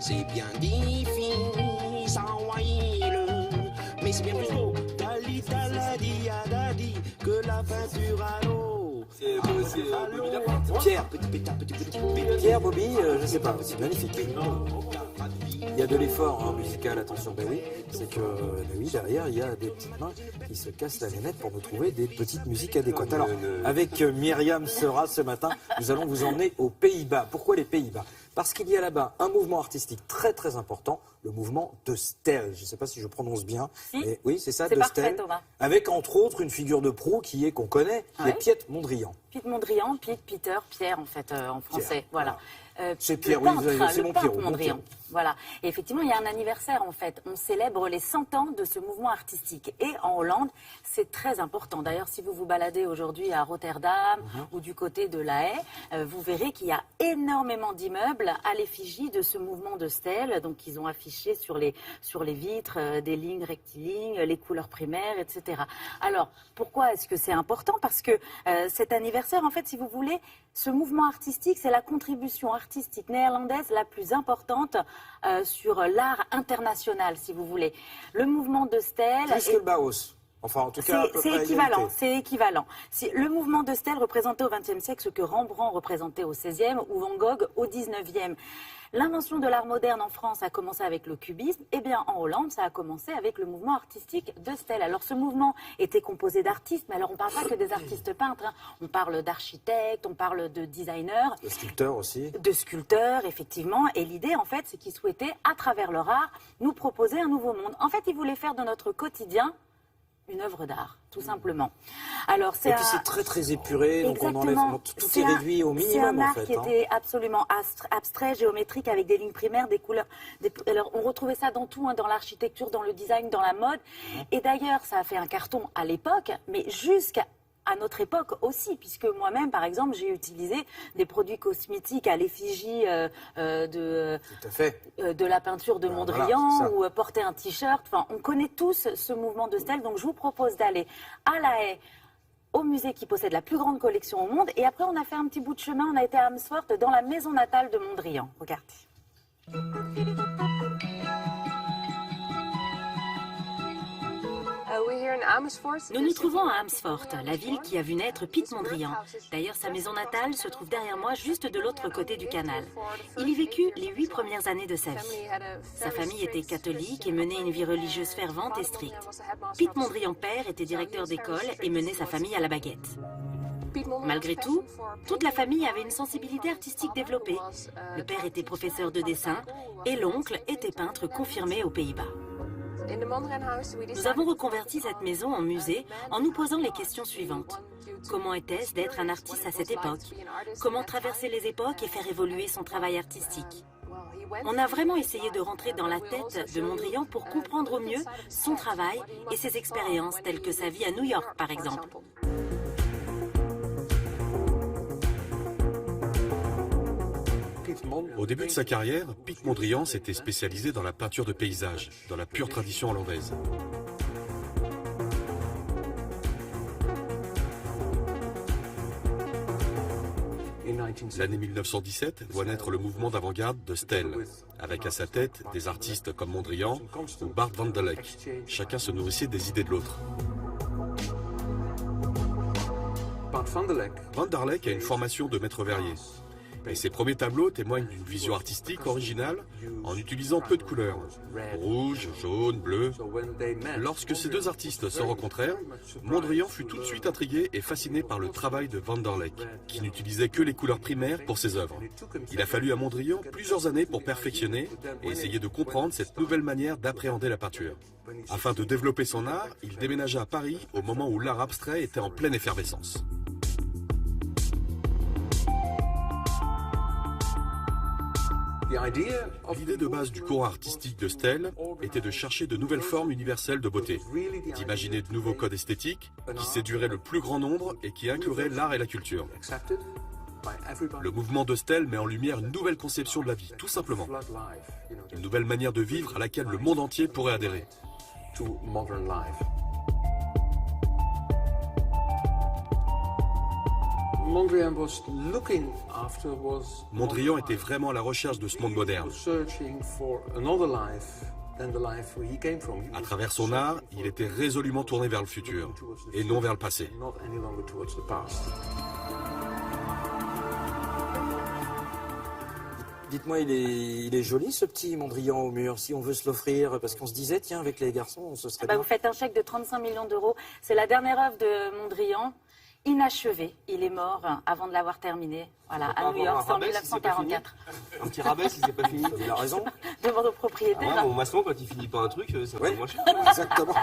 C'est bien difficile, mais c'est bien plus beau. Dali, daladi, adadi, que la peinture à l'eau. C'est Pierre. Pierre, Bobby, je sais pas, c'est magnifique. Il y a de l'effort musical, attention, ben oui, c'est que oui, derrière, il y a des petites mains qui se cassent la nénette pour nous trouver des petites musiques adéquates. Alors, avec Myriam Sera ce matin, nous allons vous emmener aux Pays-Bas. Pourquoi les Pays-Bas? Parce qu'il y a là-bas un mouvement artistique très très important, le mouvement de Stel. Je ne sais pas si je prononce bien, mais oui, c'est ça, de Stel. Thomas. Avec entre autres une figure de proue qu'on connaît, qui est Piet Mondrian. Piet Mondrian, Peter, Pierre en fait, en français, Pierre, voilà. C'est Pierre, c'est mon Pierre. Mondrian. Voilà. Et effectivement, il y a un anniversaire en fait. On célèbre les 100 ans de ce mouvement artistique. Et en Hollande, c'est très important. D'ailleurs, si vous vous baladez aujourd'hui à Rotterdam ou du côté de La Haye, vous verrez qu'il y a énormément d'immeubles à l'effigie de ce mouvement de Stel. Donc, ils ont affiché sur les vitres des lignes rectilignes, les couleurs primaires, etc. Alors, pourquoi est-ce que c'est important? Parce que cet anniversaire, en fait, si vous voulez, ce mouvement artistique, c'est la contribution artistique néerlandaise la plus importante sur l'art international, si vous voulez. Le mouvement de Stel... Plus que le Bauhaus. Enfin, en tout cas, c'est équivalent. C'est équivalent. Le mouvement de Stel représentait au XXe siècle ce que Rembrandt représentait au XVIe ou Van Gogh au XIXe. L'invention de l'art moderne en France a commencé avec le cubisme. Eh bien, en Hollande, ça a commencé avec le mouvement artistique de Stel. Alors, ce mouvement était composé d'artistes, mais alors on ne parle pas que des artistes peintres. Hein. On parle d'architectes, on parle de designers. De sculpteurs aussi. De sculpteurs, effectivement. Et l'idée, en fait, c'est qu'ils souhaitaient, à travers leur art, nous proposer un nouveau monde. En fait, ils voulaient faire de notre quotidien une œuvre d'art, tout simplement. Alors, et puis c'est très très épuré, donc on enlève, tout est réduit au minimum. C'est un art qui était absolument abstrait, géométrique, avec des lignes primaires, des couleurs. Alors, on retrouvait ça dans tout, dans l'architecture, dans le design, dans la mode. Et d'ailleurs, ça a fait un carton à l'époque, mais jusqu'à notre époque aussi, puisque moi-même, par exemple, j'ai utilisé des produits cosmétiques à l'effigie de la peinture de Mondrian, ou porter un t-shirt. Enfin, on connaît tous ce mouvement de Stel, donc je vous propose d'aller à La Haye, au musée qui possède la plus grande collection au monde. Et après, on a fait un petit bout de chemin, on a été à Amersfoort, dans la maison natale de Mondrian. Regardez. Nous nous trouvons à Amersfoort, la ville qui a vu naître Piet Mondrian. D'ailleurs, sa maison natale se trouve derrière moi, juste de l'autre côté du canal. Il y vécut les 8 premières années de sa vie. Sa famille était catholique et menait une vie religieuse fervente et stricte. Piet Mondrian père était directeur d'école et menait sa famille à la baguette. Malgré tout, toute la famille avait une sensibilité artistique développée. Le père était professeur de dessin et l'oncle était peintre confirmé aux Pays-Bas. Nous avons reconverti cette maison en musée en nous posant les questions suivantes. Comment était-ce d'être un artiste à cette époque? Comment traverser les époques et faire évoluer son travail artistique? On a vraiment essayé de rentrer dans la tête de Mondrian pour comprendre au mieux son travail et ses expériences, telles que sa vie à New York, par exemple. Au début de sa carrière, Piet Mondrian s'était spécialisé dans la peinture de paysages, dans la pure tradition hollandaise. L'année 1917 voit naître le mouvement d'avant-garde de Stel, avec à sa tête des artistes comme Mondrian ou Bart van der Lek. Chacun se nourrissait des idées de l'autre. Van der Lek a une formation de maître verrier. Et ses premiers tableaux témoignent d'une vision artistique originale en utilisant peu de couleurs, rouge, jaune, bleu. Lorsque ces deux artistes se rencontrèrent, Mondrian fut tout de suite intrigué et fasciné par le travail de Van der Lek, qui n'utilisait que les couleurs primaires pour ses œuvres. Il a fallu à Mondrian plusieurs années pour perfectionner et essayer de comprendre cette nouvelle manière d'appréhender la peinture. Afin de développer son art, il déménagea à Paris au moment où l'art abstrait était en pleine effervescence. L'idée de base du courant artistique de Stel était de chercher de nouvelles formes universelles de beauté, d'imaginer de nouveaux codes esthétiques qui séduiraient le plus grand nombre et qui incluraient l'art et la culture. Le mouvement de Stel met en lumière une nouvelle conception de la vie, tout simplement. Une nouvelle manière de vivre à laquelle le monde entier pourrait adhérer. Mondrian était vraiment à la recherche de ce monde moderne. À travers son art, il était résolument tourné vers le futur et non vers le passé. Dites-moi, il est joli ce petit Mondrian au mur, si on veut se l'offrir, parce qu'on se disait, tiens, avec les garçons, ce serait bien. Vous faites un chèque de 35 millions d'euros. C'est la dernière œuvre de Mondrian, inachevée. Il est mort avant de l'avoir terminé. Voilà, à New York, c'est en 1944. Un petit rabais si c'est pas fini. Il a raison. Demande au propriétaire. Mon maçon, quand il finit pas un truc, ça va moins cher. Exactement.